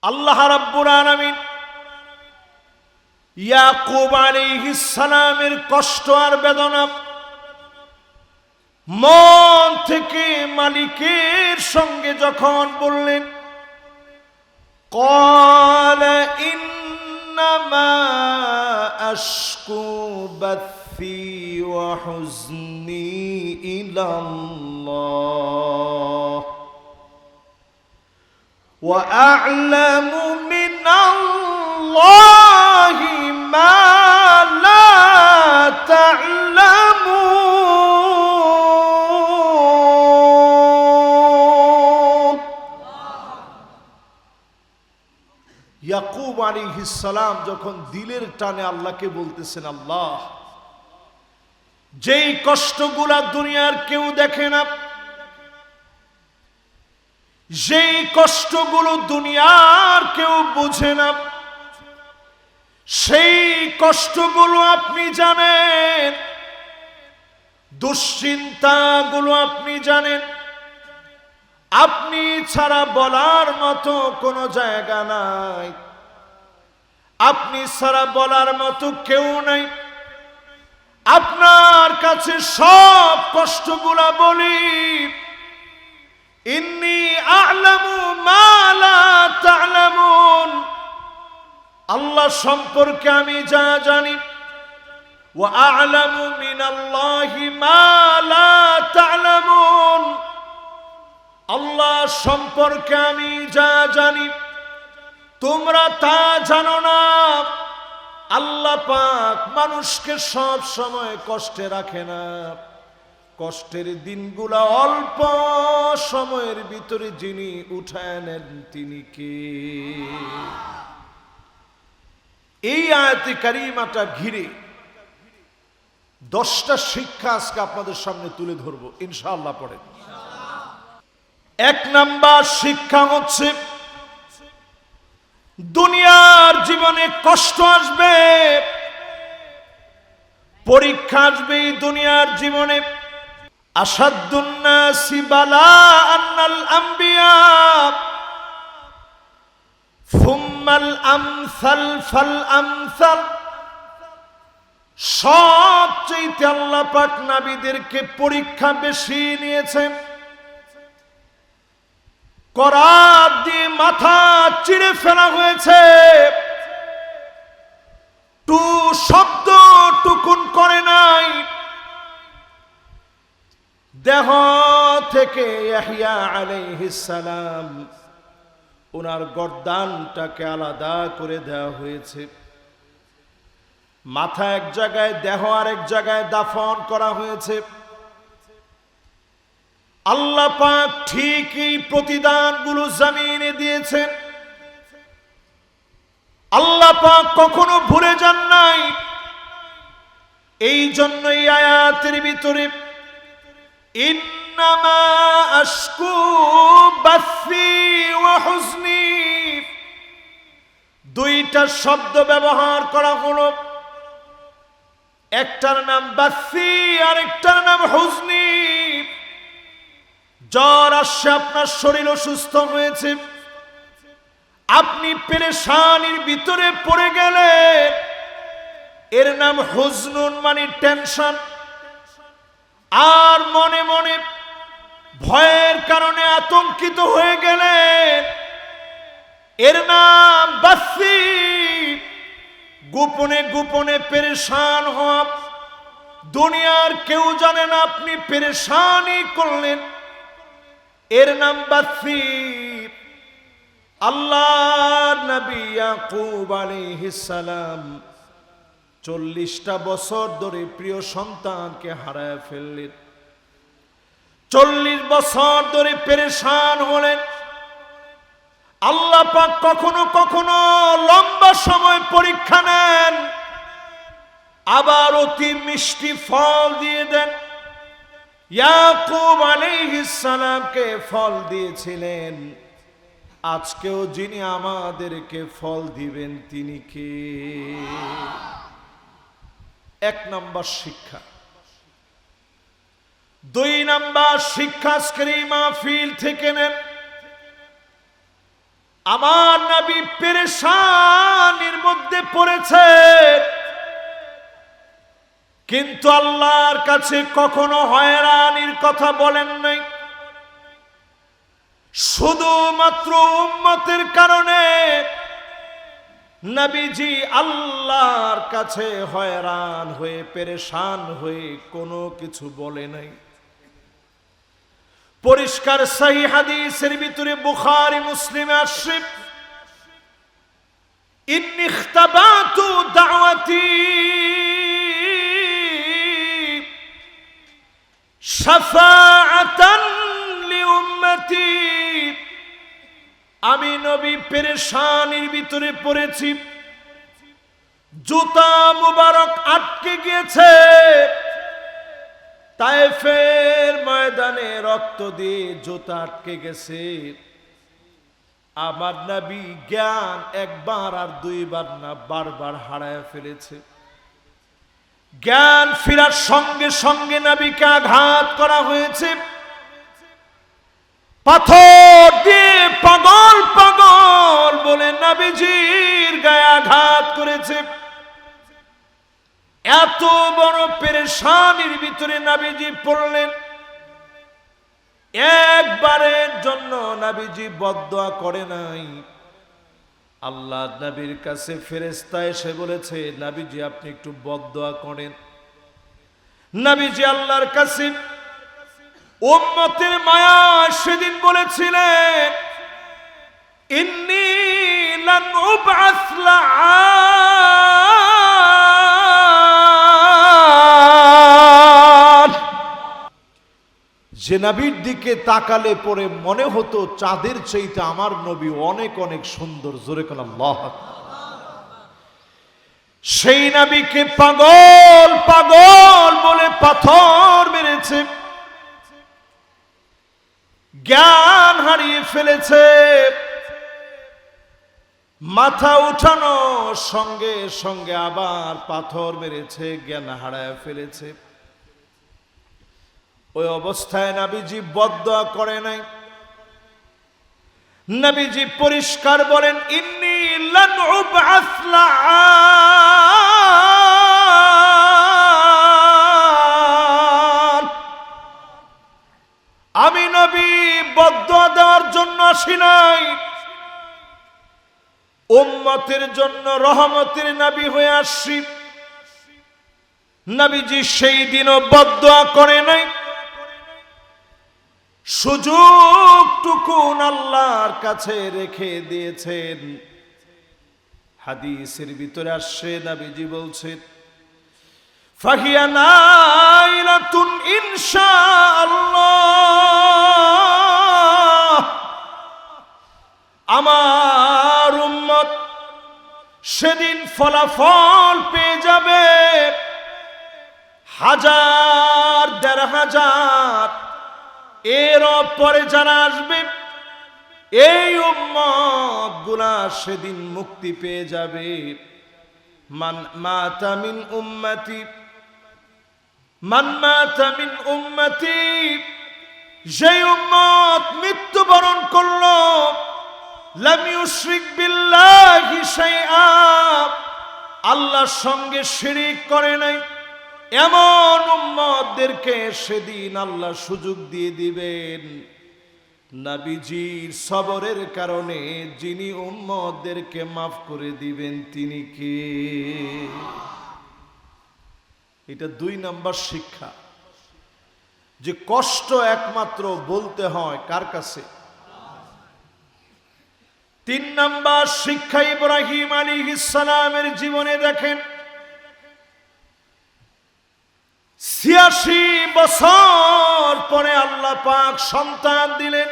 আল্লাহ রাব্বুল আলামিন ইয়াকুব আলাইহিস সালামের কষ্ট আর বেদনা মন থেকে মালিকের সঙ্গে যখন বললেন, ক্বালা ইন্নামা আশকু বাথি ওয়া হুজনি ইলাল্লাহ ওয়া আ'লামু মিনাল্লাহি মা লা তা'লামুন। ইয়াকুব আলাইহিস সালাম যখন দিলের টানে আল্লাহকে বলতেছেন, আল্লাহ, যেই কষ্টগুলা দুনিয়ার কেউ দেখে না, যেই কষ্টগুলো দুনিয়ার কেউ বোঝে না, সেই কষ্টগুলো আপনি জানেন, দুশ্চিন্তাগুলো আপনি জানেন। আপনি ছাড়া বলার মতো কোনো জায়গা নাই, আপনি ছাড়া বলার মতো কেউ নাই। আপনার কাছে সব কষ্টগুলা বলি। ইন্নী আ'লামু মা লা তা'লামুন, আল্লাহ সম্পর্কে আমি যা জানি। ওয়া আ'লামু মিনাল্লাহি মা লা তা'লামুন, আল্লাহ সম্পর্কে আমি যা জানি তোমরা তা জানো না। আল্লাহ পাক মানুষকে সব সময় কষ্টে রাখে না। কষ্টের দিনগুলা অল্প সময়ের ভিতরে যিনি উঠায় নেন তিনি কে? এই আয়াতে কারিমাটা ঘিরে 10টা শিক্ষা আজকে আপনাদের সামনে তুলে ধরবো ইনশাআল্লাহ। পড়েন। 1 নাম্বার শিক্ষা হচ্ছে, দুনিয়ার জীবনে কষ্ট আসবে, পরীক্ষা আসবে এই দুনিয়ার জীবনে। আসাদুন নাসি বালাআল আম্বিয়া সুম্মাল আমসাল ফাল আমসাল। সবচেয়ে আল্লাহ পাক নবীদেরকে পরীক্ষা বেশি নিয়েছেন। করাত দিয়ে মাথা চিড়ে ফেলা হয়েছে, টু শব্দ টুকুন করে নাই। দেহ থেকে ইয়াহইয়া আলাইহিস সালাম ওনার গর্দানটাকে আলাদা করে দেওয়া হয়েছে। মাথা এক জায়গায়, দেহ আরেক জায়গায় দাফন করা হয়েছে। আল্লাহ পাক ঠিকই প্রতিদানগুলো জমিনে দিয়েছেন। আল্লাহ পাক কখনো ভুলে যান নাই। এই জন্যই আয়াতের ভিতরে ইন্নামা আশকু বাথি ওয়া হুজনি 2টা শব্দ ব্যবহার করা হলো। একটার নাম বাথি আর একটার নাম হুজনি। জ্বর আসছে, আপনার শরীর অসুস্থ হয়েছে, আপনি পেরেশানির ভিতরে পড়ে গেলে এর নাম হুজনুন, মানে টেনশন। আর মনে মনে ভয়ের কারণে আতঙ্কিত হয়ে গেলে এর নাম বাথি। গোপনে গোপনে পেরেশান হওয়া, দুনিয়ার কেউ জানে না আপনি পেরেশানি করলেন, এর নাম বাথি। আল্লাহর নবী ইয়াকুব আলাইহিস সালাম 40টা বছর ধরে প্রিয় সন্তানকে হারায় ফেললেন। 40 বছর ধরে পেরেশান হলেন। আল্লাহ পাক কখনো কখনো লম্বা সময় পরীক্ষা নেন, আবার অতি মিষ্টি ফল দিয়ে দেন। ইয়াকুব আলাইহিস সালামকে ফল দিয়েছিলেন, আজকেও যিনি আমাদেরকে ফল দিবেন তিনি কে? 1 নাম্বার শিক্ষা। 2 নাম্বার শিক্ষা আজকের এই মাহফিল থেকে নেন। আমার নবী পেরেশানির মধ্যে পড়েছে, কিন্তু আল্লাহর কাছে কখনো হয়রানির কথা বলেন নাই। শুধুমাত্র উম্মতের কারণে নবীজি আল্লাহর কাছে হয়রান হয়ে পেরেশান হয়ে কোনো কিছু বলে নাই। পরিষ্কার সহিহ হাদিসের ভিতরে বুখারী মুসলিমে আসছে, ইন্নী ইখতাবাতু দাওয়াতি শাফাআতান লিউম্মতি। আমি নবী পেরেশানির ভিতরে পড়েছি, জুতা মুবারক আটকে গিয়েছে, তায়েফের ময়দানে রক্ত দিয়ে জুতা আটকে গেছে। আমার নবী জ্ঞান একবার আর দুইবার না, বারবার হারায় ফেলেছে। জ্ঞান ফেরার সঙ্গে সঙ্গে নবীকে আঘাত করা হয়েছে, পাথর দিয়ে পাগল পাগল বলে নবীজির গায়ে আঘাত করেছে। এত বড় পেরেশানির ভিতরে নবীজি পড়লেন। একবারের জন্য নবীজি বদদুয়া করে নাই। আল্লাহ নবীর কাছে ফেরেশতা এসে বলেছে, নবীজি আপনি একটু বদদুয়া করেন। নবীজি আল্লাহর কাছে উম্মতের মায়া সেদিন বলেছিলেন, ইন্নী লান উবআস লাআন। যে নবীর দিকে তাকালে পরে মনে হতো চাঁদের চাইতে আমার নবী অনেক অনেক সুন্দর। জোরে কোন আল্লাহু আকবার। সেই নবীকে পাগল পাগল বলে পাথর মেরেছে, জ্ঞান হারিয়ে ফেলেছে। মাথা উঠানো সঙ্গে সঙ্গে আবার পাথর মেরেছে, জ্ঞান হারায় ফেলেছে। ওই অবস্থায় নবীজি বদদুয়া করে নাই। নবীজি পরিষ্কার বলেন, ইন্নী লান উবআস লাআন। আমি নবী বদদুয়া দেওয়ার জন্য আসি নাই, উম্মতের জন্য রহমতের নবী হয়ে আসছি। নবীজি সেই দিনও বদদুয়া করে নাই। সুযোগটুকুন আল্লাহর কাছে রেখে দিয়েছেন। হাদিসের ভিতরে আসছে, নবীজি বলছেন, ফাহিয়া নাইলাতুন ইনশাআল্লাহ। আমার উম্মত সেদিন ফলাফল পেয়ে যাবে। হাজার দেড় হাজার এর পরে যারা আসবে, এই উম্মত গুলা সেদিন মুক্তি পেয়ে যাবে। মান মাতা মিন উম্মতি, মান মাতা মিন উম্মতি, যে উম্মত মৃত্যুবরণ করলো, লাম ইউশরিক বিল্লাহি শাইআ, আল্লাহর সঙ্গে শিরিক করে নাই, এমন উম্মতদেরকে সেদিন আল্লাহ সুযোগ দিয়ে দিবেন। নবীজির সবরের কারণে যিনি উম্মতদেরকে মাফ করে দিবেন তিনি কে? এটা 2 নাম্বার শিক্ষা, যে কষ্ট একমাত্র বলতে হয় কার কাছে? 3 নাম্বার শিক্ষা ইব্রাহিম আলাইহিস সালামের জীবনে দেখেন, 86 বছর পরে আল্লাহ পাক সন্তান দিলেন।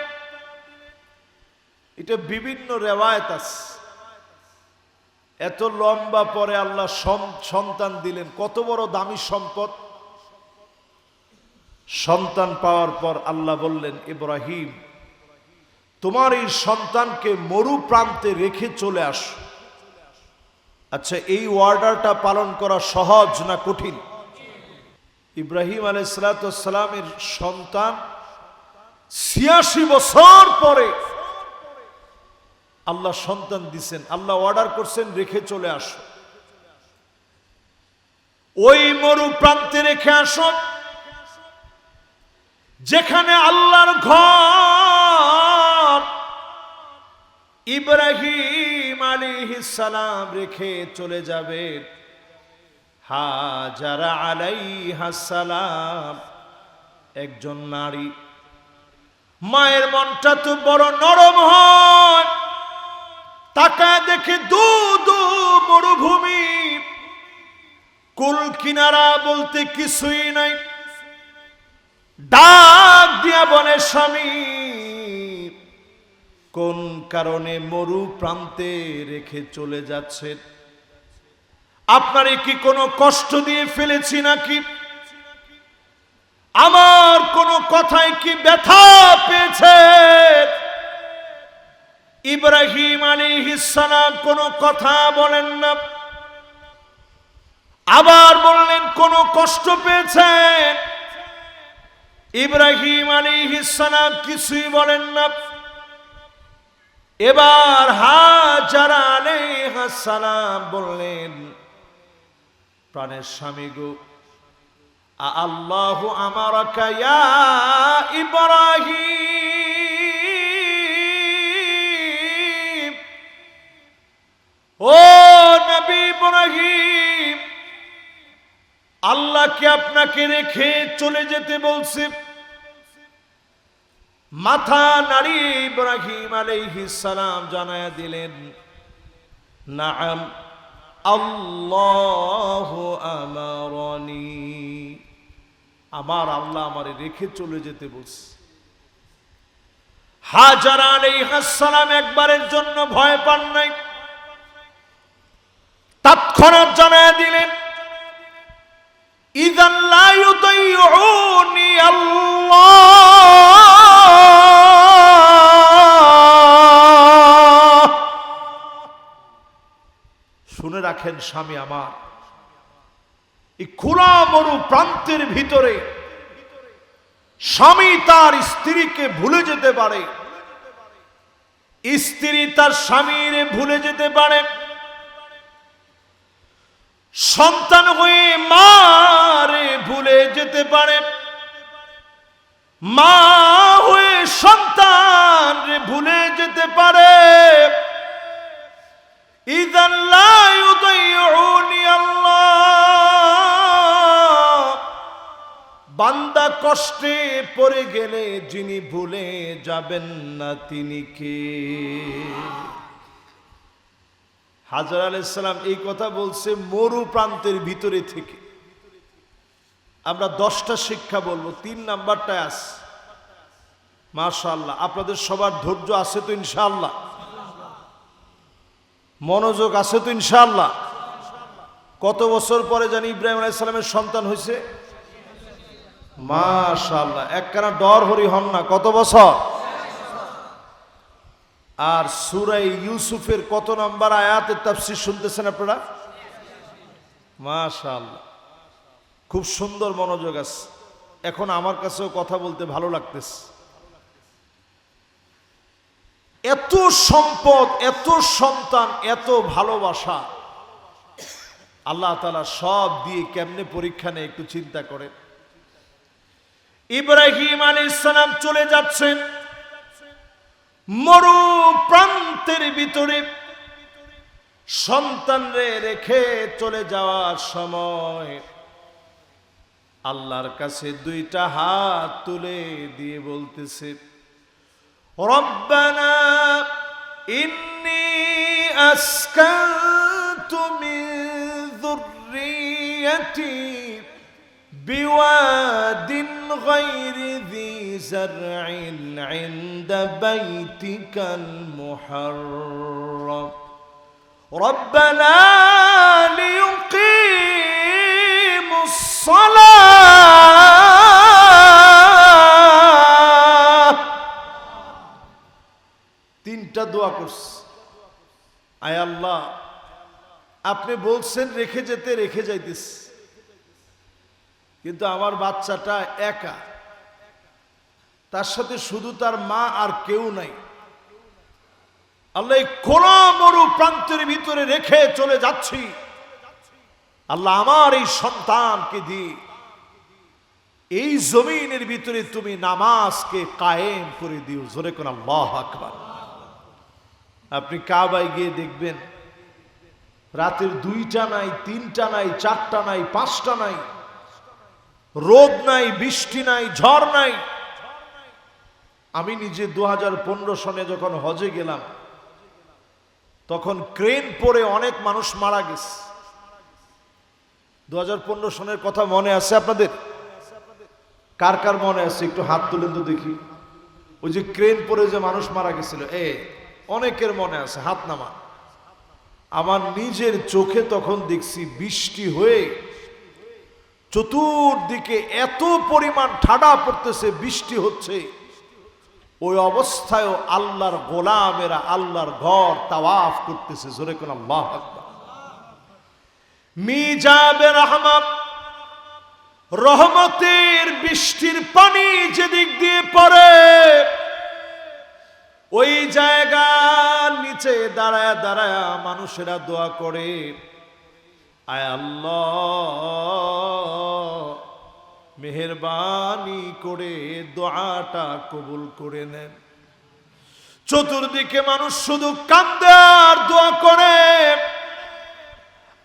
এটা বিভিন্ন রিওয়ায়াত আছে, এত লম্বা পরে আল্লাহ সন্তান দিলেন। কত বড় দামি সম্পদ। সন্তান পাওয়ার পর আল্লাহ বললেন, ইব্রাহিম তোমার এই সন্তানকে মরু প্রান্তে রেখে চলে আসো। আচ্ছা, এই অর্ডারটা পালন করা সহজ না কঠিন? ইব্রাহিম আলাইহিস সালামের সন্তান 86 বছর পরে আল্লাহ সন্তান দিছেন, আল্লাহ অর্ডার করছেন রেখে চলে আসো, ওই মরু প্রান্তে রেখে আসো যেখানে আল্লাহর ঘর ইব্রাহিম আলাইহিস সালাম রেখে চলে যাবে। হাজারা আলাইহাস সালাম একজন নারী, মায়ের মনটা তো বড় নরম হয়, তাকায় দেখে দু দু মরুভূমি, কুল কিনারা বলতে কিছুই নাই। ডাক দিয়া বলে, স্বামী কোন কারণে মরু প্রান্তে রেখে চলে যাচ্ছেন? আপনারে কি কোনো কষ্ট দিয়ে ফেলেছি নাকি? আমার কোনো কথায় কি ব্যথা পেয়েছে? ইব্রাহিম আলাইহিস সালাম কোনো কথা বলেন না, আবার বললেন কোনো কষ্ট পেয়েছেন? ইব্রাহিম আলাইহিস সালাম কিছুই বলেন না। এবার হাজারা আলাইহাস সালাম বললেন, প্রাণের স্বামী গো, আল্লাহু আমারাকা ইয়া ইব্রাহিম, ও নবী ইব্রাহিম, আল্লাহ কি আপনাকে রেখে চলে যেতে বলছে? মাথা নাড়িয়ে ইব্রাহিম আলাইহিস সালাম জানায়া দিলেন, নাআম আল্লাহু আমারানি, আমার আল্লাহ আমারে রেখে চলে যেতে বলছে। হাজারা আলাইহিস সালাম একবারের জন্য ভয় পান নাই, তৎক্ষণাৎ জানায়া দিলেন, ইযান লা ইউতাইউনি আল্লাহ। শুনে রাখেন স্বামী আমার, এই খোলা মরু প্রান্তের ভিতরে স্বামী তার স্ত্রীকে ভুলে যেতে পারে, স্ত্রী তার স্বামীর ভুলে যেতে পারে, সন্তান হয়ে মারে ভুলে যেতে পারে, মা হয়ে সন্তান ভুলে যেতে পারে। ইযান লা ইউতাইউনি আল্লাহ, বান্দা কষ্টে পড়ে গেলে যিনি ভুলে যাবেন না তিনি কে? হাজারা আলাইহিস সালাম এই কথা বলছে মরু প্রান্তের ভিতরে থেকে। আমরা 10টা শিক্ষা বলবো, 3 নাম্বারটা আছে। মাশাআল্লাহ, আপনাদের সবার ধৈর্য আছে তো ইনশাআল্লাহ? মনোযোগ আছে তো ইনশাআল্লাহ? কত বছর পরে জানি ইব্রাহিম আলাইহিস সালামের সন্তান হয়েছে? মাশাআল্লাহ, একখানা ডর হরি হন না। কত বছর? আর সূরা ইউসুফের কত নম্বর আয়াতের তাফসীর শুনতেছেন আপনারা? মাশাআল্লাহ, খুব সুন্দর মনোযোগ আছে। এখন আমার কাছেও কথা বলতে ভালো লাগতেছে। এত সম্পদ, এত সন্তান, এত ভালোবাসা আল্লাহ তাআলা সব দিয়ে কেমনে পরীক্ষা নেয় একটু চিন্তা করেন। ইব্রাহিম আলাইহিস সালাম চলে যাচ্ছেন মরু প্রান্তের ভিতরে, সন্তানরে রেখে চলে যাওয়ার সময় আল্লাহর কাছে 2টা হাত তুলে দিয়ে বলতেছে, রব্বানা ইন্নী আসকানতু মিন যুররিয়্যাতি বিওয়াদিন গায়রি যী যারইন ইনদা বাইতিকাল মুহাররাম রব্বানা লিয়ুকিমুস সালাহ। 3টা দোয়া করছে। আয় আল্লাহ, আপনি বলছেন রেখে যেতে, রেখে যাইতেছি, কিন্তু আমার বাচ্চাটা একা, তার সাথে শুধু তার মা আর কেউ নাই। আল্লাহ এই খোলা মরু প্রান্তের ভিতরে রেখে চলে যাচ্ছি, আল্লাহ আমার এই সন্তানকে দিয়ে এই জমিনের ভিতরে তুমি নামাজকে কায়েম করে দিও। জোরে কোন আল্লাহু আকবার। আপনি কাবায় গিয়ে দেখবেন রাতের 2টা নাই, 3টা নাই, 4টা নাই, 5টা নাই, রোদ নাই, বৃষ্টি নাই, ঝড় নাই। আমি নিজে 2015 সনে যখন হজে গেলাম তখন ক্রেন পড়ে অনেক মানুষ মারা গেছে। 2015 সনের কথা মনে আছে আপনাদের? কার কার মনে আছে একটু হাত তুলেন তো দেখি। ওই যে ক্রেন পড়ে যে মানুষ মারা গেছিল, অনেকের মনে আছে, হাত নামা। আমার নিজের চোখে তখন দেখছি বৃষ্টি হয়ে চতুর্দিকে এত পরিমাণ ঠাডা পড়তেছে, বৃষ্টি হচ্ছে। ওই অবস্থায়ও আল্লাহর গোলামেরা আল্লাহর ঘর তাওয়াফ করতেছে। জোরে কোন আল্লাহু আকবার। মিজাবে রহমত, রহমতের বৃষ্টির পানি যেদিক দিয়ে পড়ে ওই জায়গার নিচে দাঁড়ায় দাঁড়ায় মানুষেরা দোয়া করে, আয় আল্লাহ মেহেরবানি করে দোয়াটা কবুল করে নেন। চতুর্দিকে মানুষ শুধু কান্দে আর দোয়া করে।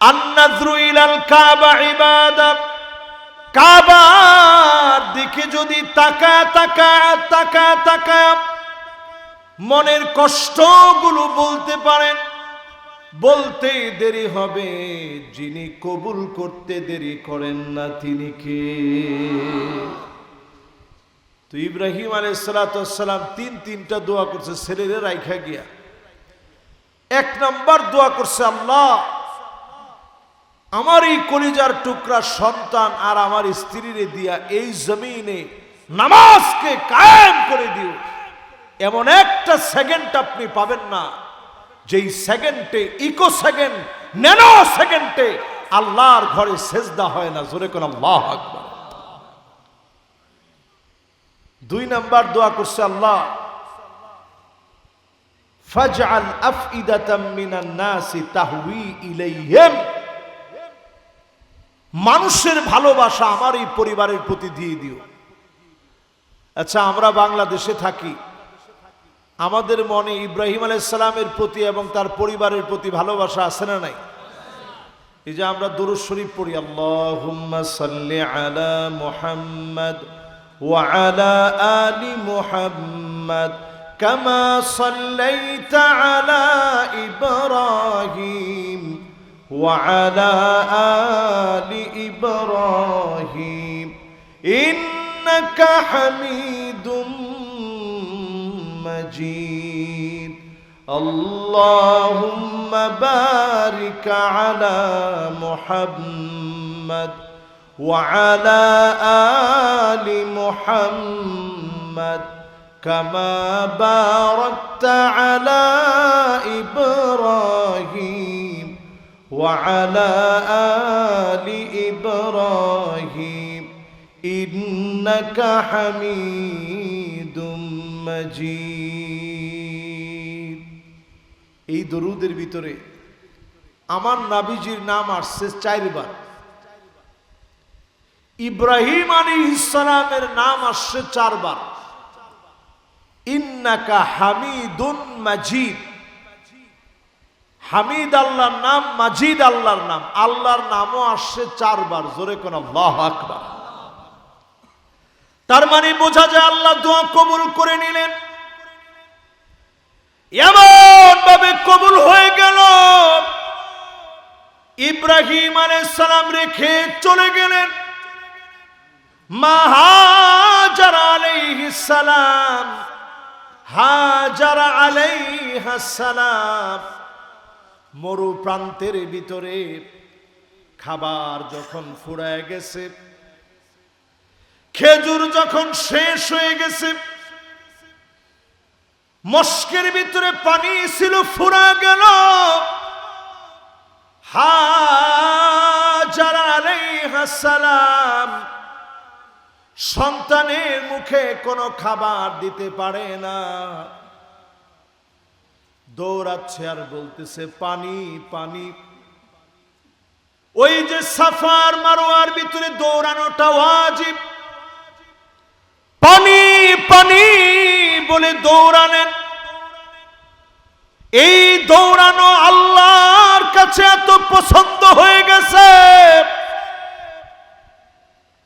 আন-নাযরু ইলাল কাবা ইবাদাত, কাবার দিকে যদি তাকায় তাকায় তাকায় তাকায় মনের কষ্টগুলো বলতে পারেন, বলতে দেরি হবে, যিনি কবুল করতে দেরি করেন না তিনি কে? তো ইব্রাহিম আলাইহিস সালাম তিনটা দোয়া করছে ছেলেদের রাইখা গিয়া। 1 নাম্বার দোয়া করছে, আল্লাহ আমার এই কলিজার টুকরা সন্তান আর আমার স্ত্রীরে দিয়া এই জমিনে নামাজকে কায়েম করে দিও। এমন একটা সেকেন্ড আপনি পাবেন না যেই সেকেন্ডে, ইকো সেকেন্ড, ন্যানো সেকেন্ডে আল্লাহর ঘরে সেজদা হয় না। জোরে কোন আল্লাহু আকবার। 2 নাম্বার দোয়া করছে, আল্লাহ ফাজআল আফইদাতাম মিনান নাসি তাহওয়ি ইলাইহিম, মানুষের ভালোবাসা আমার এই পরিবারের প্রতি দিয়ে দিও। আচ্ছা, আমরা বাংলাদেশে থাকি, আমাদের মনে ইব্রাহিম আলাইহিস সালামের প্রতি এবং তার পরিবারের প্রতি ভালোবাসা আছে না নাই? এই যে আমরা দুরূদ শরীফ পড়ি, আল্লাহুম্মা সাল্লি আলা মুহাম্মাদ ওয়া আলা আলি মুহাম্মাদ কামা সাল্লাইতা আলা ইব্রাহিম ওয়া আলা আলি ইব্রাহিম ইন্নাকা হামিদুম مجيد اللهم بارك على محمد وعلى آل محمد كما باركت على إبراهيم وعلى آل إبراهيم إنك حميد مجيد। এই দরুদের ভিতরে আমার নবীজির নাম আসছে 4 বার, ইব্রাহিম আলাইহিস সালামের নাম আসছে 4 বার। ইন্নাকা হামিদুন মাজিদ, হামিদ আল্লাহর নাম, মাজিদ আল্লাহর নাম, আল্লাহর নামও আসছে 4 বার। জোরে কোন আল্লাহু আকবার। তার মানে বোঝা যায় আল্লাহ দোয়া কবুল করে নিলেন। এমন ভাবে কবুল হয়ে গেল, ইব্রাহিম আলাইহিস সালাম রেখে চলে গেলেন। মা হাজার আলাইহিস সালাম, হাজার আলাইহাস সালাম মরু প্রান্তের ভিতরে খাবার যখন ফুরায় গেছে, খেজুর যখন শেষ হয়ে গেছে, মস্কের ভিতরে পানি ছিল ফুরা গেল, হাজার আলাইহাস সালাম সন্তানের মুখে কোনো খাবার দিতে পারে না। দৌড়াচ্ছে আর বলতেছে পানি পানি। ওই যে সাফার মারওয়ার ভিতরে দৌড়ানোটা ওয়াজিব, পানি পানি বলে দৌড়ানেন। এই দৌড়ানো আল্লাহর কাছে এত পছন্দ হয়ে গেছে,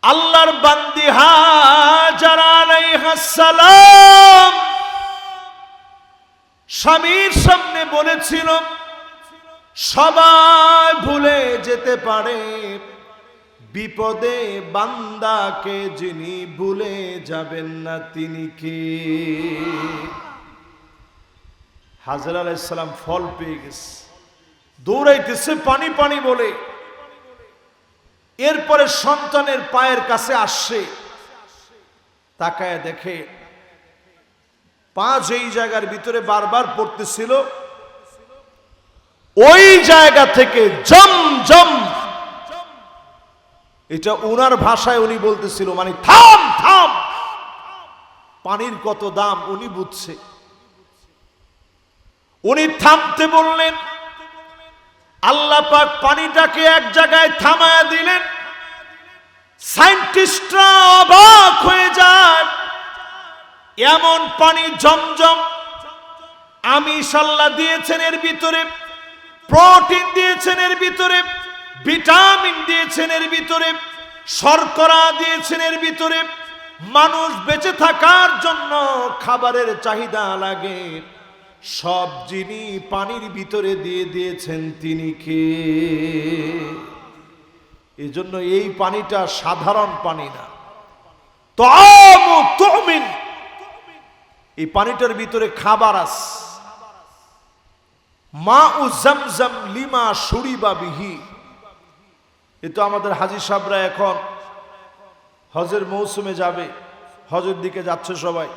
আল্লাহর বান্দি হাজারা আলাইহাস সালাম স্বামীর সামনে বলেছিল সবাই ভুলে যেতে পারে, বিপদে বান্দাকে যিনি ভুলে যাবেন না তিনি কে? হাজরা আলাইহিস সালাম ফল পেয়ে গেছে, দৌড়াইতেছে পানি পানি বলে। এরপরে সন্তানের পায়ের কাছে আসছে, তাকায় দেখে পা যেই জায়গার ভিতরে বারবার পড়তেছিল ওই জায়গা থেকে জম জম, এটা উনার ভাষায় উনি বলতেছিল, মানে থাম থাম। পানির কত দাম উনি বুঝছে। উনি থামতে বললেন, আল্লাহ পাক পানিটাকে এক জায়গায় থামায়া দিলেন। সায়েন্টিস্টরা অবাক হয়ে যায়, এমন পানি জমজম, আমিষ আল্লাহ দিয়েছেন এর ভিতরে, প্রোটিন দিয়েছেন এর ভিতরে, ভিটামিন দিয়েছেন এর ভিতরে, শর্করা দিয়েছেন এর ভিতরে। মানুষ বেঁচে থাকার জন্য খাবারের চাহিদা লাগে, সব যিনি পানির ভিতরে দিয়ে দিয়েছেন তিনি কে? এজন্য এই পানিটা সাধারণ পানি না, তুমিন, এই পানিটার ভিতরে খাবার আছে। মা উ জমজম লিমা শুরিবা বিহি। এ তো আমাদের হাজী সাহেবরা এখন হজের মৌসুমে যাবে, হজের দিকে যাচ্ছে সবাই,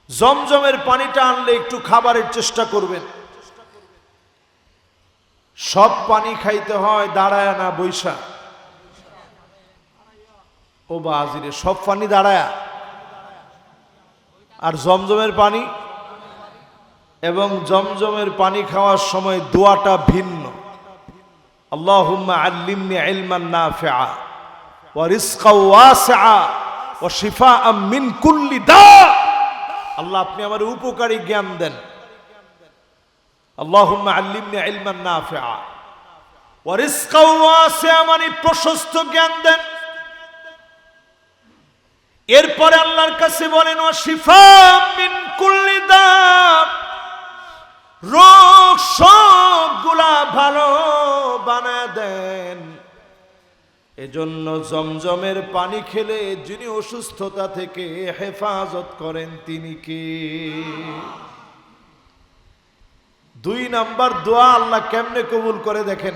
জমজমের পানিটা আনলে একটু খাবারের চেষ্টা করবেন। সব পানি খাইতে হয় দাঁড়ায় না বৈশা। ও বাজিরে, সব পানি দাঁড়ায়া, আর জমজমের পানি, এবং জমজমের পানি খাওয়ার সময় দোয়াটা ভিন্ন। আল্লাহুম্মা আল্লিমনি ইলমান নাফিআ ওয়া রিজকাও ওয়াসিআ ওয়া শিফাআম মিন কুল্লি দা। আল্লাহ আপনি আমার উপকারী জ্ঞান দেন। আল্লাহুম্মা আল্লিমনি ইলমান নাফিআ ওয়া রিজকাও ওয়াসিআ, মানে প্রশস্ত জ্ঞান দেন। এরপরে আল্লাহর কাছে বলেন ওয়া শিফাআম মিন কুল্লি দা, রোগ সবগুলা ভালো বানায় দেন। এজন্য জমজমের পানি খেলে যিনি অসুস্থতা থেকে হেফাজত করেন তিনি কে? 2 নাম্বার দোয়া আল্লাহ কেমনে কবুল করে দেখেন।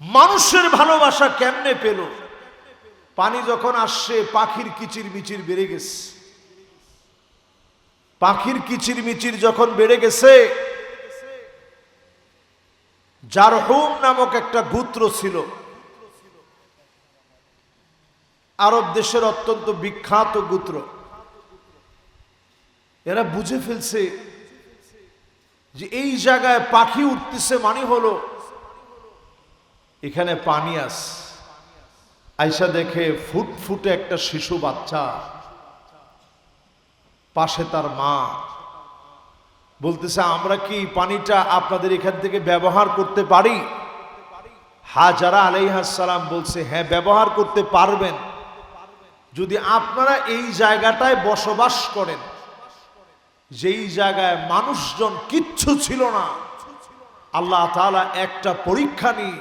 মানুষের ভালোবাসা কেমনে পেল? পানি যখন আসছে পাখির কিচির মিচির বেড়ে গেছে। পাখির কিচির মিচির যখন বেড়ে গেছে, জারহুম নামক একটা গোত্র ছিল, আরব দেশের অত্যন্ত বিখ্যাত গোত্র। এরা বুঝে ফেলছে যে এই জায়গায় পাখি উঠতেছে মানে হলো এখানে পানি আছে। আয়সা দেখে ফুটফুটে একটা শিশু বাচ্চা, পাশে তার মা। বলতেছে আমরা কি পানিটা আপনাদের এখান থেকে ব্যবহার করতে পারি? হাজারা আলাইহাস সালাম বলছে হ্যাঁ ব্যবহার করতে পারবেন, যদি আপনারা এই জায়গাটায় বসবাস করেন, যেই জায়গায় মানুষজন কিচ্ছু ছিল না। আল্লাহ তাআলা একটা পরীক্ষা নিয়ে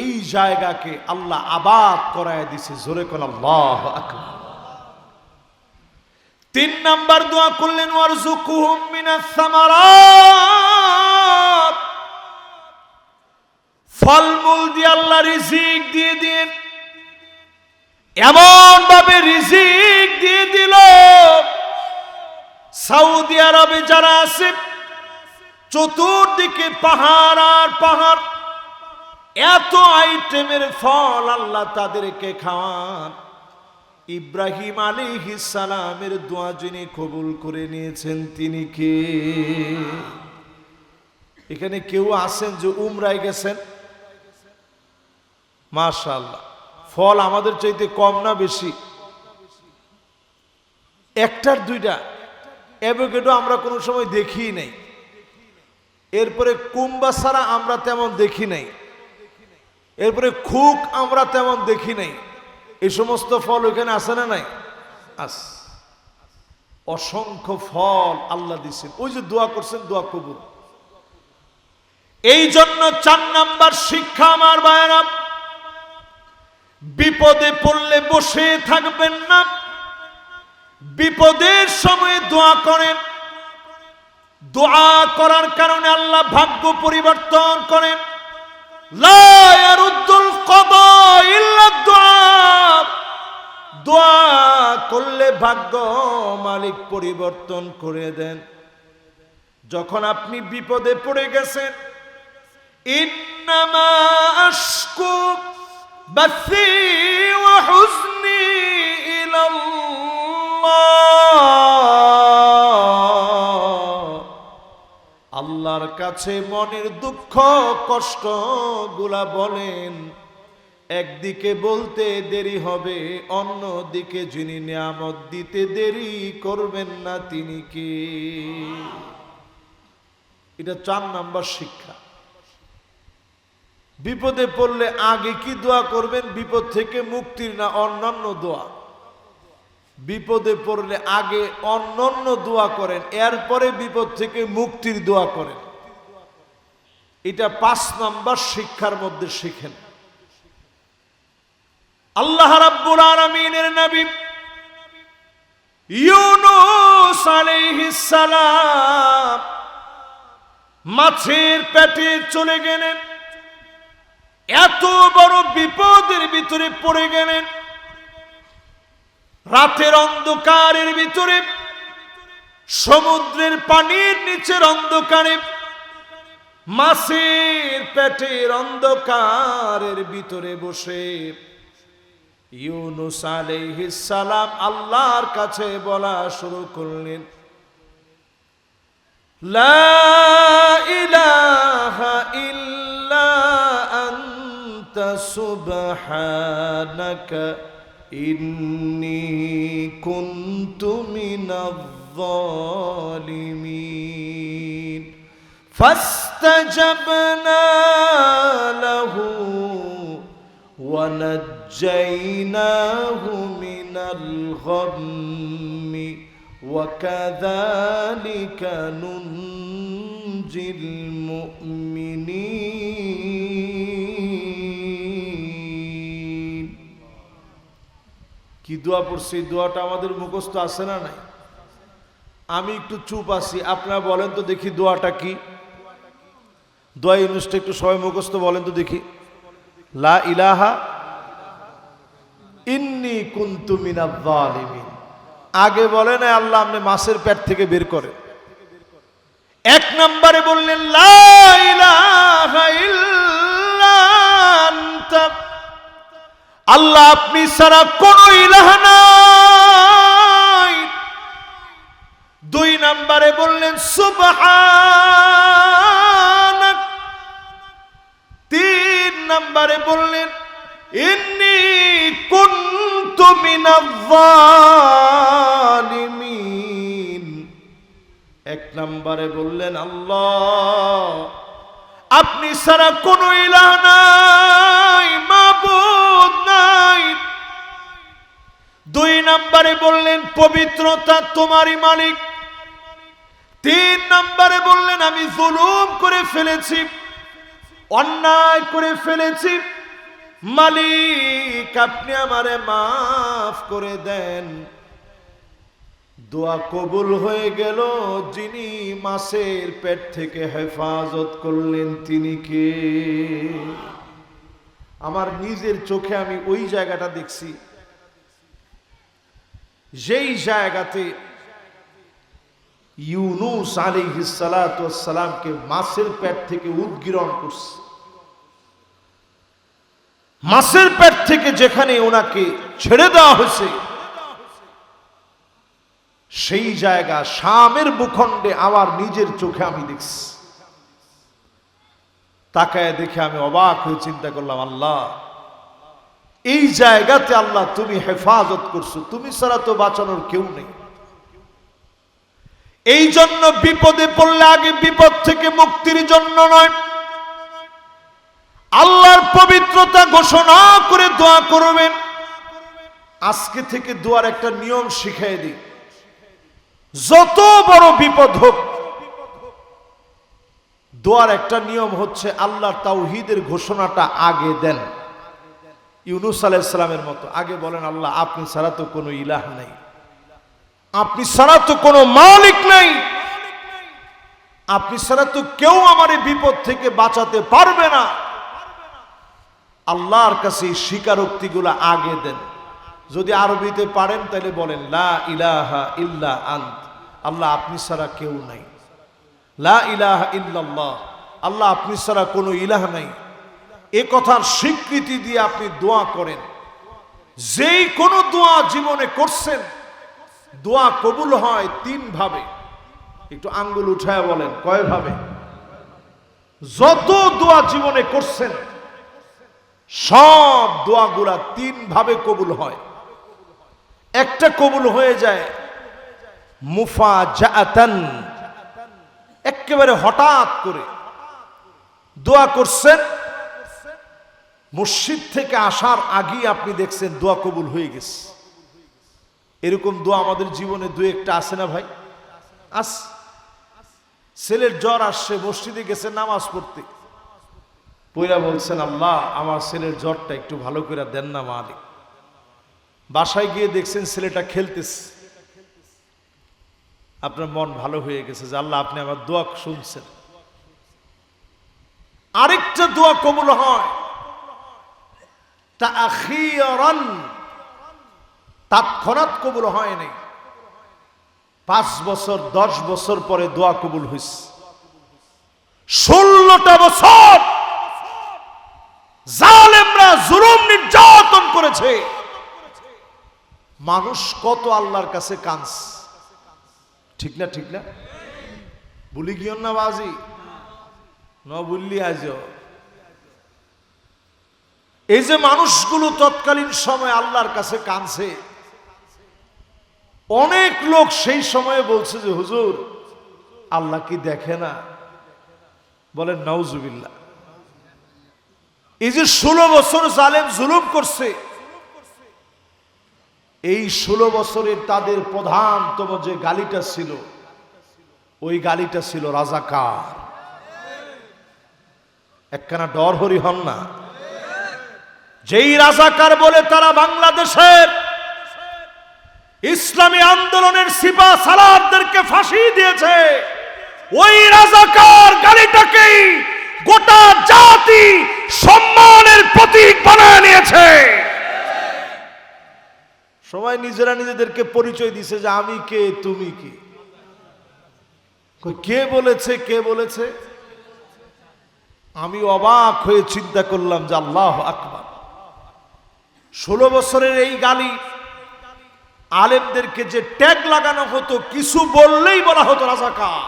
এই জায়গাকে আল্লাহ আবাদ করায় দিছে। জোরে কোন আল্লাহু আকবার। 3 নাম্বার দোয়া করলেন ওয়ারযুকহুম মিনাস সামারাত, ফলমূল দিয়ে আল্লাহ রিজিক দিয়ে দিন। এমন ভাবে রিজিক দিয়ে দিল, সৌদি আরবে যারা আছে চতুর্দিকে পাহাড় আর পাহাড়, এত আইটেমের ফল আল্লাহ তাদেরকে খাওয়ান। ইব্রাহিম আলাইহিস সালামের দোয়া যিনি কবুল করে নিয়েছেন তিনি কে? এখানে কেউ আছেন যে উমরায় গেছেন? মাশাআল্লাহ। ফল আমাদের চাইতে কম না বেশি? একটার দুইটা অ্যাভোকাডো আমরা কোনো সময় দেখি নাই। এরপরে কুম্বা ছাড়া আমরা তেমন দেখি নাই। এরপরে খুক আমরা তেমন দেখি নাই। এই সমস্ত ফল ওখানে আছে না নাই? আছে। অসংখ্য ফল আল্লাহ দিচ্ছেন। ওই যে দোয়া করছেন, দোয়া কবুল। এই জন্য 4 নাম্বার শিক্ষা আমার ভাইরা, বিপদে পড়লে বসে থাকবেন না, বিপদের সময় দোয়া করেন। দোয়া করার কারণে আল্লাহ ভাগ্য পরিবর্তন করেন। লা ইয়ারুদ্দুল কদা ইল্লা দুআ। দোয়া করলে ভাগ্য মালিক পরিবর্তন করে দেন। যখন আপনি বিপদে পড়ে গেছেন, ইন্নামা আশকু বাসি ওয়া হুজনি ইলাল্লাহ, আল্লাহর কাছে মনের দুঃখ কষ্ট গুলা বলেন। একদিকে বলতে দেরি হবে, অন্যদিকে যিনি নিয়ামত দিতে দেরি করবেন না তিনি কে? এটা 4 নাম্বার শিক্ষা। বিপদে পড়লে আগে কি দোয়া করবেন? বিপদ থেকে মুক্তির না অন্যান্য দোয়া? বিপদে পড়লে আগে অন্যান্য দোয়া করেন, এরপরে বিপদ থেকে মুক্তির দোয়া করেন। এটা 5 নাম্বার শিক্ষার মধ্যে শিখেন। আল্লাহ রাব্বুল আলামিনের নবী ইউনূস আলাইহিস সালাম মাছের পেটে চলে গেলেন। এত বড় বিপদের ভিতরে পড়ে গেলেন। রাতের অন্ধকারের ভিতরে, সমুদ্রের পানির নিচের অন্ধকারে, মাছের পেটের অন্ধকারের ভিতরে বসে ইউনূস আলাইহিস সালাম আল্লাহর কাছে বলা শুরু করলেন, লা ইলাহা ইল্লা আনতা সুবহানাকা ইন্নী কুনতু মিনাজ যালিমিন। ফাস্তাজাবনা লাহু ওয়া নাজ্জাইনাহু মিনাল গাম্মি ওয়া কাযালিকা নুনজিল মুমিনিন। কি দোয়া পড়ছি? দোয়াটা আমাদের মুখস্থ আছে না নাই? আমি একটু চুপ আছি, আপনারা বলেন তো দেখি দোয়াটা কি? দোয়া ইউনুসটা একটু সবাই মুখস্থ বলেন তো দেখি। লা ইলাহা ইন্নী কুনতু মিনাজ যালিমিন। আগে বলে না আল্লাহ আপনি মাছের পেট থেকে বের করে। 1 নম্বরে বললেন লা ইলাহা ইল্লা আনতা, আল্লাহ আপনি ছাড়া কোনো ইলাহ নাই। 2 নম্বরে বললেন সুবহানাক। 3 নম্বরে বললেন ইন্নী কুনতু মিনাজ যালিমিন। 1 নম্বরে বললেন আল্লাহ আপনি ছাড়া কোনো ইলাহ নাই, মাবুদ নাই। 2 নম্বরে বললেন পবিত্রতা তোমারই মালিক। 3 নম্বরে বললেন আমি জুলুম করে ফেলেছি, অন্যায় করে ফেলেছি, মালিক আপনি আমারে মাফ করে দেন। দোয়া কবুল হয়ে গেল। যিনি মাছের পেট থেকে হেফাজত করলেন তিনি কে? আমার নিজের চোখে আমি ওই জায়গাটা দেখছি, যেই জায়গাতে ইউনূস আলাইহিস সালাতু ওয়াস সালামকে মাছের পেট থেকে উদ্গীরণ করছে। মাছের পেট থেকে যেখানে ওনাকে ছেড়ে দেওয়া হয়েছে, সেই জায়গা শামের ভূখণ্ডে আমার নিজের চোখে আমি দেখছি। তাকায় দেখে আমি অবাক হয়ে চিন্তা করলাম, আল্লাহ এই জায়গাতে আল্লাহ তুমি হেফাজত করছো, তুমি ছাড়া তো বাঁচানোর কেউ নেই। এই জন্য বিপদে পড়লে আগে বিপদ থেকে মুক্তির জন্য নয়, আল্লাহর পবিত্রতা ঘোষণা করে দোয়া করবেন। আজকে থেকে দোয়ার একটা নিয়ম শিখিয়ে দিই, যত বড় বিপদ হোক দোয়ার একটা নিয়ম হচ্ছে আল্লাহর তাওহীদের ঘোষণাটা আগে দেন। ইউনূস আলাইহিস সালামের মতো আগে বলেন, আল্লাহ আপনি ছাড়া তো কোনো ইলাহ নাই, আপনি ছাড়া তো কোনো মালিক নাই, আপনি ছাড়া তো কেউ আমার এই বিপদ থেকে বাঁচাতে পারবে না। আল্লাহর কাছে এই স্বীকারোক্তিগুলো আগে দেন। যদি আরবিতে পারেন তাহলে বলেন লা ইলাহা ইল্লা আন্ত, আল্লাহ আপনি ছাড়া কেউ নাই। লা ইলাহা ইল্লাল্লাহ, আল্লাহ আপনি ছাড়া কোনো ইলাহ নাই। এ কথার স্বীকৃতি দিয়ে আপনি দোয়া করেন। যেই কোনো দোয়া জীবনে করছেন, দোয়া কবুল হয় তিন ভাবে। একটু আঙ্গুল উঠায় বলেন কয় ভাবে? যত দোয়া জীবনে করছেন সব দোয়াগুলা তিন ভাবে কবুল হয়। একটা কবুল হয়ে যায় মুফাজাআতান, একেবারে হঠাৎ করে দোয়া করছেন, মসজিদ থেকে আসার আগেই আপনি দেখছেন দোয়া কবুল হয়ে গেছে। এরকম দোয়া আমাদের জীবনে দুই একটা আছে না ভাই? ছেলের জ্বর আসছে, মসজিদে গেছে নামাজ পড়তে, পয়রা বলছেন আল্লাহ আমার ছেলের জ্বরটা একটু ভালো করে দেন না মালিক। বাসায় গিয়ে দেখছেন ছেলেটা খেলতেছে, আপনার মন ভালো হয়ে গেছে যে আল্লাহ আপনি আমার দোয়া শুনছেন। আরেকটা দোয়া কবুল হয় তাখিরান, তৎক্ষণাৎ কবুল হয় নাই, 5 বছর 10 বছর পরে দোয়া কবুল হয়েছে। 16টা বছর জালেমরা জুলুম নির্যাতন করেছে, মানুষ কত আল্লাহর কাছে কাঁদছে। ঠিক না? ঠিক না? ভুলি গিয়ে না বাজি ন বললি আজ। এই যে মানুষগুলো তৎকালীন সময় আল্লাহর কাছে কাঁদছে, অনেক লোক সেই সময়ে বলছে যে হুজুর আল্লাহ কি দেখে না? বলেন নাউজুবিল্লাহ। এই যে 16 বছর জালেম জুলুম করছে, এই 16 বছরের তাদের প্রধানতম যে গালিটা ছিল, ওই গালিটা ছিল রাজাকার। একখানা ডর হরি হন না? যেই রাজাকার বলে তারা বাংলাদেশের ইসলামী আন্দোলনের সিপাহ সালারদেরকে ফাঁসি দিয়েছে, ওই রাজাকার গালিটাকেই গোটা জাতি সম্মানের প্রতীক বানায় নিয়েছে। সবাই নিজেরা নিজেদেরকে পরিচয় দিছে যে আমি কে, তুমি কে। কে বলেছে? কে বলেছে? আমি অবাক হয়ে চিন্তা করলাম যে আল্লাহু আকবার, 16 বছরের এই গালি আলেমদেরকে যে ট্যাগ লাগানো হতো, কিছু বললেই বলা হতো রাজাকার।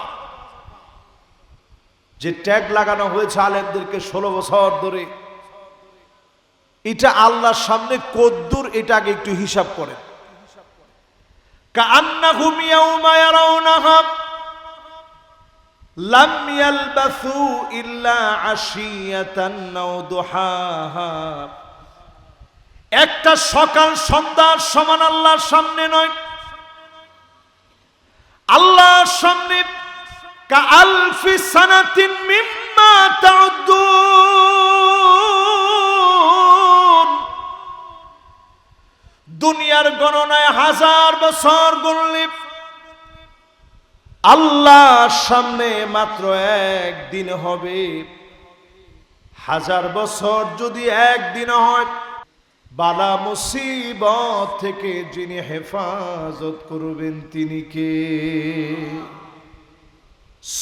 যে ট্যাগ লাগানো হয়েছে আলেমদেরকে 16 বছর ধরে, এটা আল্লাহর সামনে কদ্দুর, এটা আগে একটু হিসাব করেন। কাআন্নাহুম ইয়াওমা ইয়ারাউনাহা লাম ইয়ালবাসু ইল্লা আশিয়াতান আও দুহাহা। একটা সকাল সন্ধ্যার সমান আল্লাহর সামনে নয়, আল্লাহর সামনে কাআলফি সানাতিন মিম্মা তাউদ্দুন। দুনিয়ার গণনায় 1000 বছর গুনলে আল্লাহর সামনে মাত্র একদিন হবে। 1000 বছর যদি একদিন হয়, বালা মুসিবত থেকে যিনি হেফাজত করবেন তিনি কে?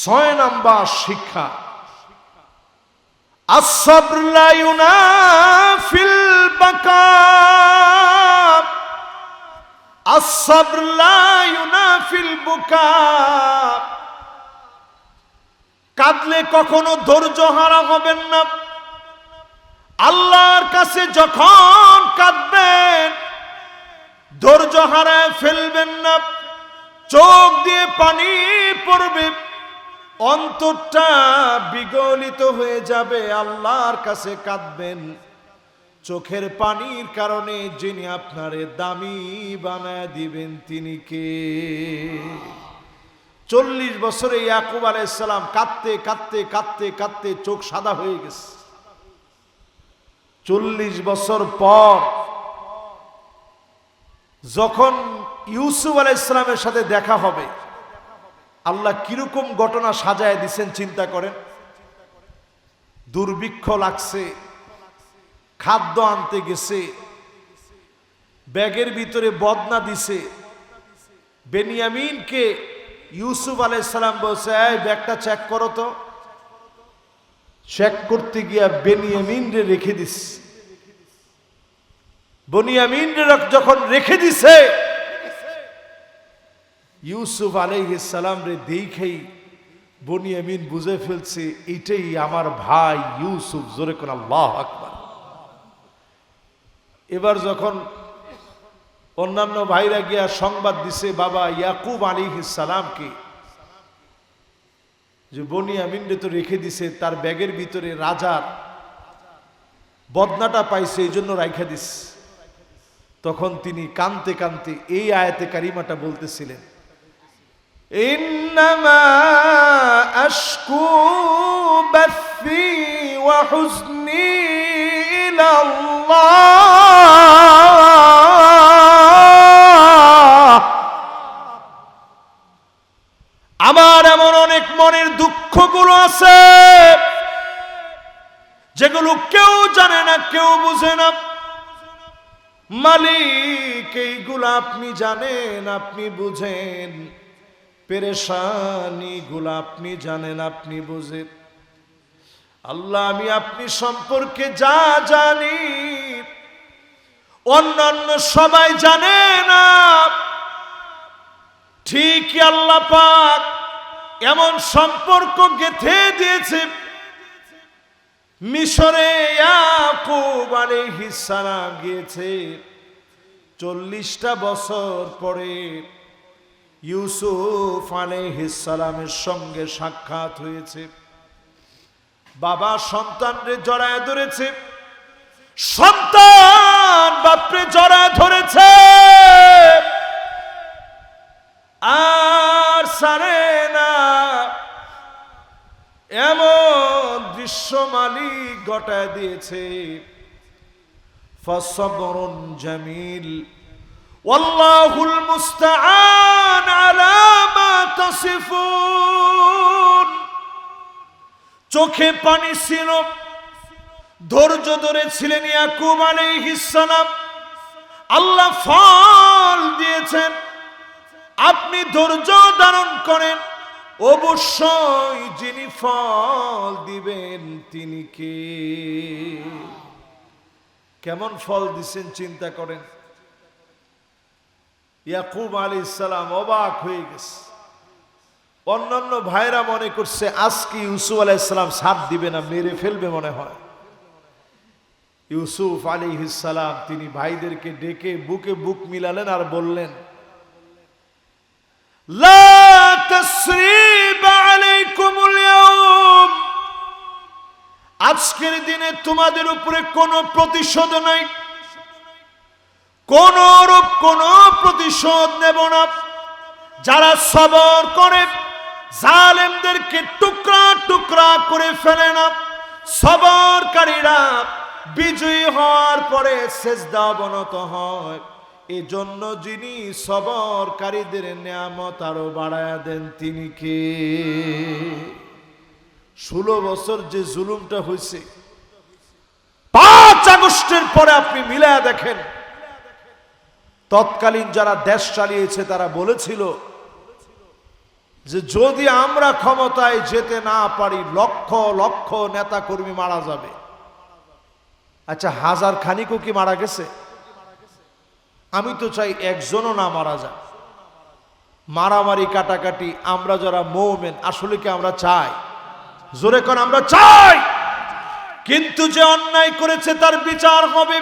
6 নাম্বার শিক্ষা, as-sabr la yunafil baqa। আস-সাবর লা ইউনাফিল বুকা, কাঁদলে কখনো ধৈর্য হারা হবেন না। আল্লাহর কাছে যখন কাঁদবেন ধৈর্য হারায় ফেলবেন না, চোখ দিয়ে পানি পড়বে, অন্তরটা বিগলিত হয়ে যাবে। আল্লাহর কাছে কাঁদবেন, চোখের পানির কারণে যিনি আপনারে দামি বানায় দিবেন তিনি কে? 40 বছরে ইয়াকুব আলাইহিস সালাম কাঁদতে কাঁদতে কাঁদতে কাঁদতে চোখ সাদা হয়ে গেছে। 40 বছর পর যখন ইউসুফ আলাইহিস সালামের সাথে দেখা হবে, আল্লাহ কিরকম ঘটনা সাজায় দিছেন চিন্তা করেন। দুর্ভিক্ষ লাগছে, খাদ্য আনতে গেছে, ব্যাগের ভিতরে বদনা দিছে। বেনিয়ামিনকে ইউসুফ আলাইহিস সালাম বলছে, এই ব্যাগটা চেক করো তো। চেক করতে গিয়া বেনিয়ামিনরে রেখে দিস। বেনিয়ামিনরে যখন রেখে দিছে, ইউসুফ আলাইহিস সালাম রে দেখেই বেনিয়ামিন বুঝে ফেলছে এটাই আমার ভাই ইউসুফ। জোরে কোন আল্লাহু আকবার। এবার যখন অন্যান্য ভাইরা গিয়া সংবাদ দিছে বাবা ইয়াকুব আলাইহিস সালামকে, যে বেনিয়ামিনরে তো রেখে দিছে, তার ব্যাগের ভিতরে রাজার বদনাটা পাইছে, এই জন্য রাইখা দিস। তখন তিনি কানতে কানতে এই আয়াতে কারিমাটা বলতেছিলেন, ইন্নামা আশকু বাথি ওয়া হুজনি ইলাল্লাহ। আমার এমন অনেক মনের দুঃখগুলো আছে যেগুলো কেউ জানে না, কেউ বুঝে না। মালিক এইগুলো আপনি জানেন, আপনি বুঝেন। পেরেশানি গুলা আপনি জানেন, আপনি বুঝেন। আল্লাহ, আমি আপনি সম্পর্কে যা জানি অন্যান্য সবাই জানে না। ঠিকই আল্লাহ পাক এমন সম্পর্ক গেঁথে দিয়েছে। মিশরে ইয়াকুব আলাইহিস সালাম গিয়েছে, 40টা বছর পরে ইউসুফ আলাইহিস সালামের সঙ্গে সাক্ষাৎ হয়েছে। বাবা সন্তানরে জড়ায় ধরেছে, সন্তান বাপরে জড়ায় ধরেছে, আর ছাড়ে না। এমন দৃশ্য মালিক ঘটায় দিয়েছে। ফাসবরুন জামিল ওয়াল্লাহুল মুস্তাআন আলা মা তাসিফুন। চোখে পানি ছিল, ধৈর্য ধরেছিলেন ইয়াকুব আলাইহিস সালাম। আল্লাহ ফল দিয়েছেন, আপনি ধৈর্য ধারণ করেন, অবশ্যই যিনি ফল দিবেন তিনি কে? কেমন ফল দিচ্ছেন চিন্তা করেন। ইয়াকুব আলাইহিস সালাম অবাক হয়ে গেছে। অন্যান্য ভাইরা মনে করছে আজকে ইউসুফ আলাইহিস সালাম সাথ দিবে না, মেরে ফেলবে মনে হয়। ইউসুফ আলাইহিস সালাম তিনি ভাইদেরকে ডেকে বুকে বুক মিলালেন আর বললেন, লা তাসরিবা আলাইকুমুল ইয়াউম। আজকের দিনে তোমাদের উপরে কোনো প্রতিশোধ নাই, কোন রূপ কোন প্রতিশোধ নেব না। যারা সবর করে জালেমদেরকে টুকরা টুকরা করে ফেলে না, সবরকারীরা বিজয়ী হওয়ার পরে সেজদা অবনত হয়। এজন্য যিনি সবরকারীদের নিয়ামত আরো বাড়ায়া দেন তিনি কে? 16 বছর যে জুলুমটা হয়েছে, 5 আগস্টের পরে আপনি মিলায়া দেখেন। তৎকালীন যারা দেশ চালিয়েছে তারা বলেছিল যে যদি আমরা ক্ষমতায় যেতে না পারি লক্ষ লক্ষ নেতা কর্মী মারা যাবে। আচ্ছা, হাজার খানিকও কি মারা গেছে? আমি তো চাই একজনও না মারা যায়। মারামারি কাটাকাটি আমরা যারা মুমিন আসলে কি আমরা চাই? জোরে কোন আমরা চাই। কিন্তু যে অন্যায় করেছে তার বিচার হবে,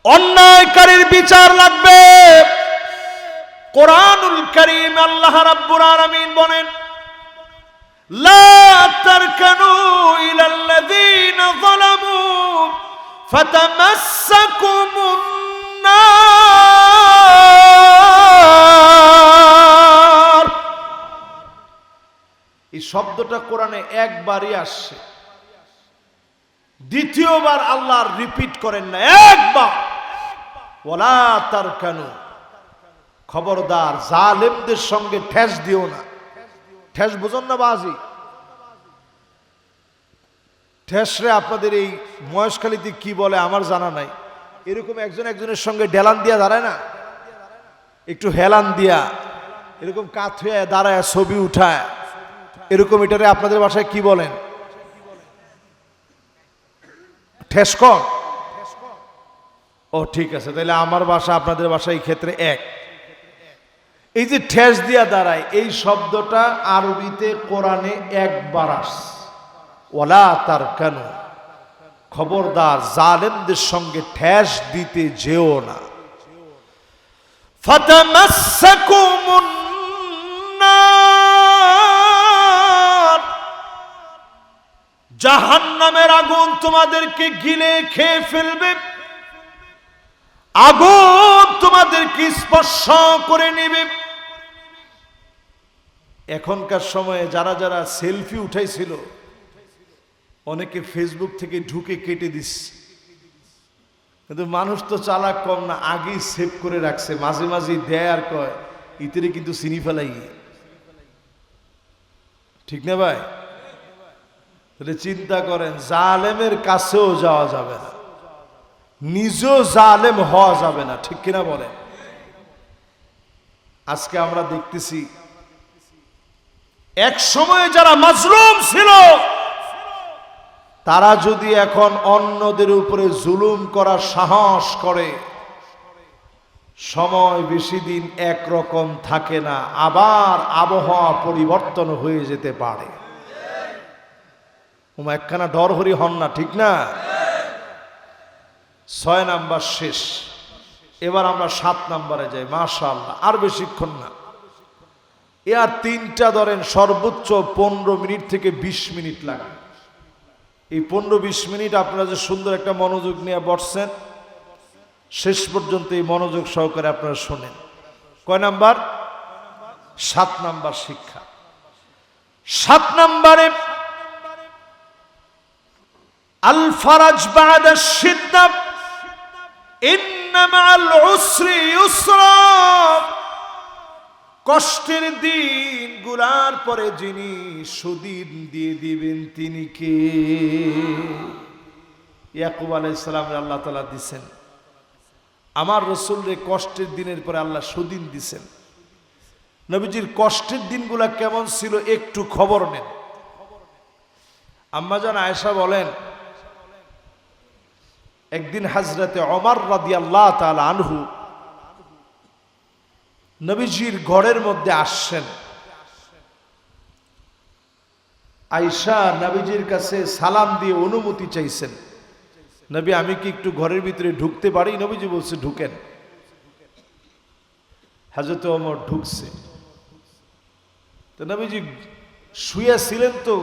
অন্যায়কারীর বিচার লাগবে। কোরআনুল কারীম আল্লাহ রাব্বুল আলামিন বলেন, লা তারকানু ইলাল্লাযীনা যালামু ফাতামাসসাকুমুন নার। এই শব্দটা কোরআনে একবারই আসছে, দ্বিতীয়বার আল্লাহ রিপিট করেন না, একবার। ওয়ালা তারকানু, খবরদার জালেমদের সঙ্গে ঠেস দিও না। ঠেস বুঝুন না বাজি? ঠেসরে আপনাদের এই মহেশখালীতে কি বলে আমার জানা নাই। এরকম একজন একজনের সঙ্গে ডেলান দিয়া দাঁড়ায় না, একটু হেলান দিয়া এরকম কাত হয়ে দাঁড়ায় ছবি উঠায়, এরকম এটারে আপনাদের বাসায় কি বলেন? ঠেস কর? ও ঠিক আছে, তাহলে আমার বাসা আপনাদের বাসা এই ক্ষেত্রে এক। এই যে ঠেস দিয়া দাঁড়ায়, এই শব্দটা আরবিতে কোরআনে একবার আসছে। ওয়ালা তারকানু, খবরদার জালেমদের সঙ্গে ঠেস দিতে যেও না। ফাতামাসসাকুমুন নার, জাহান্নামের আগুন তোমাদেরকে গিলে খেয়ে ফেলবে, আগুন তোমাদেরকে স্পর্শ করে নেবে। এখনকার সময়ে যারা যারা সেলফি উঠাইছিল অনেকে ফেসবুক থেকে ঢুকে কেটে দিচ্ছে, কিন্তু মানুষ তো চালাক কম না, আগেই সেভ করে রাখছে, মাঝে মাঝে দেয় আর কয় ইতিরে কিন্তু চিনি ফেলাই। ঠিক না ভাই? তাহলে চিন্তা করেন, জালেমের কাছেও যাওয়া যাবে না, নিজেও জালেম হওয়া যাবে না। ঠিক কিনা বলেন? আজকে আমরা দেখতেছি এক সময়ে যারা মাজলুম ছিল তারা যদি এখন অন্যদের উপরে জুলুম করার সাহস করে, সময় বেশি দিন একরকম থাকে না, আবার আবহাওয়া পরিবর্তন হয়ে যেতে পারে। একখানা ডরহরি হন না, ঠিক না? 6 নাম্বার শেষ, এবার আমরা 7 নাম্বারে যাই। মাশাআল্লাহ, আর বেশিক্ষণ না, এ আর 3টা ধরেন সর্বোচ্চ 15 মিনিট থেকে 20 মিনিট লাগে। এই 15-20 মিনিট আপনারা যে সুন্দর একটা মনোযোগ নিয়ে বসছেন, শেষ পর্যন্ত এই মনোযোগ সহকারে আপনারা শোনেন। কয় নাম্বার? 7 নাম্বার শিক্ষা। 7 নাম্বারে আল ফারাজ বাদা শিদ্দা ইন্না মাআল উসরি ইউসরা। কষ্টের দিন গুলার পরে যিনি সুদিন দিয়ে দিবেন তিনি কে? ইয়াকুব আলাইহিস সালাম আল্লাহ তাআলা দিবেন, আমার রাসূলরে কষ্টের দিনের পরে আল্লাহ সুদিন দিবেন। নবীজির কষ্টের দিনগুলা কেমন ছিল একটু খবর নেন। আম্মাজান আয়েশা বলেন, একদিন হযরতে ওমর রাদিয়াল্লাহু তাআলা আনহু নবীজির ঘরের মধ্যে আসছেন। আয়েশা নবীজির কাছে সালাম দিয়ে অনুমতি চাইছেন, নবী আমি কি একটু ঘরের ভিতরে ঢুকতে পারি? নবীজি বলছে ঢুকেন। হযরত ওমর ঢুকছে, তো নবীজি শুয়ে ছিলেন, তো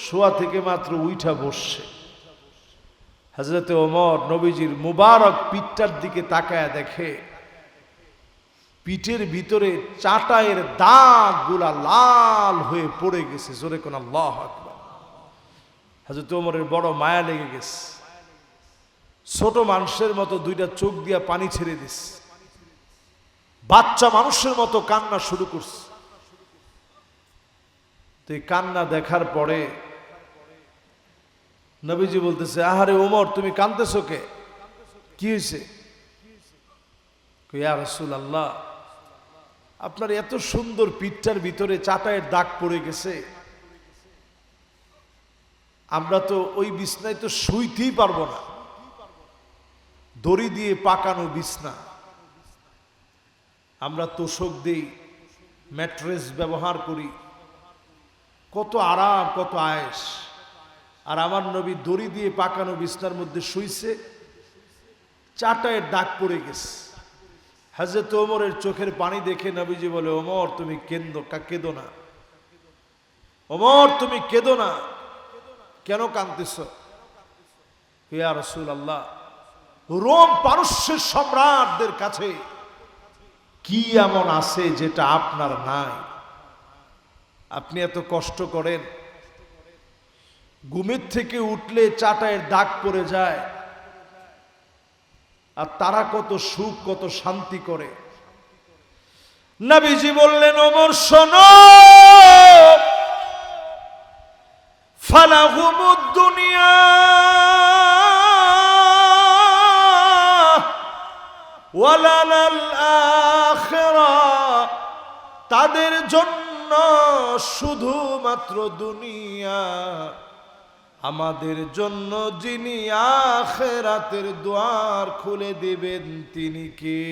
শোয়া থেকে মাত্র উঠা বসছে। হযরত ওমর নবীজির মুবারক পিঠটার দিকে তাকায় দেখে পিঠের ভিতরে চাটায়ের দাগগুলা লাল হয়ে পড়ে গেছে। জোরে কোন আল্লাহু আকবার। হযরত ওমরের বড় মায়া লেগে গেছে, ছোট মানুষের মতো 2টা চোখ দিয়া পানি ছেড়ে দিস, বাচ্চা মানুষের মতো কান্না শুরু করছে। তো এই কান্না দেখার পরে নবীজি বলতেছে, আহারে ওমর তুমি কাঁদতেছো কে? কি হয়েছে? ইয়া রাসূলুল্লাহ, আপনার এত সুন্দর পিঠটার ভিতরে চাটায়ের দাগ পড়ে গেছে, আমরা তো ওই বিছনায় তো শুইতেই পারবো না, দড়ি দিয়ে পাকানো বিছনা, আমরা তোষক দিই, ম্যাট্রেস ব্যবহার করি, কত আরাম, কত আয়েশ। আর আমার নবী দড়ি দিয়ে পাকানো বিছনার মধ্যে শুইছে, চাটায়ের দাগ পড়ে গেছে। হযরত ওমরের চোখের পানি দেখে নবীজি বলে, ওমর তুমি কেঁদো না, ওমর তুমি কেঁদো না, কেন কাঁদতেছ? ইয়া রাসূলুল্লাহ, রোম পারস্যের সম্রাটদের কাছে কি এমন আছে যেটা আপনার নাই? আপনি এত কষ্ট করেন, ঘুমের থেকে উঠলে চাটায়ের দাগ পড়ে যায়, আর তারা কত সুখ, কত শান্তি করে। নবীজি বললেন, ওমর শোনো, ফালাহুমুদ দুনিয়া ওয়ালানাল আখিরাহ, তাদের জন্য শুধুমাত্র দুনিয়া, আমাদের জন্য যিনি আখিরাতের দ্বার খুলে দিবেন তিনি কে?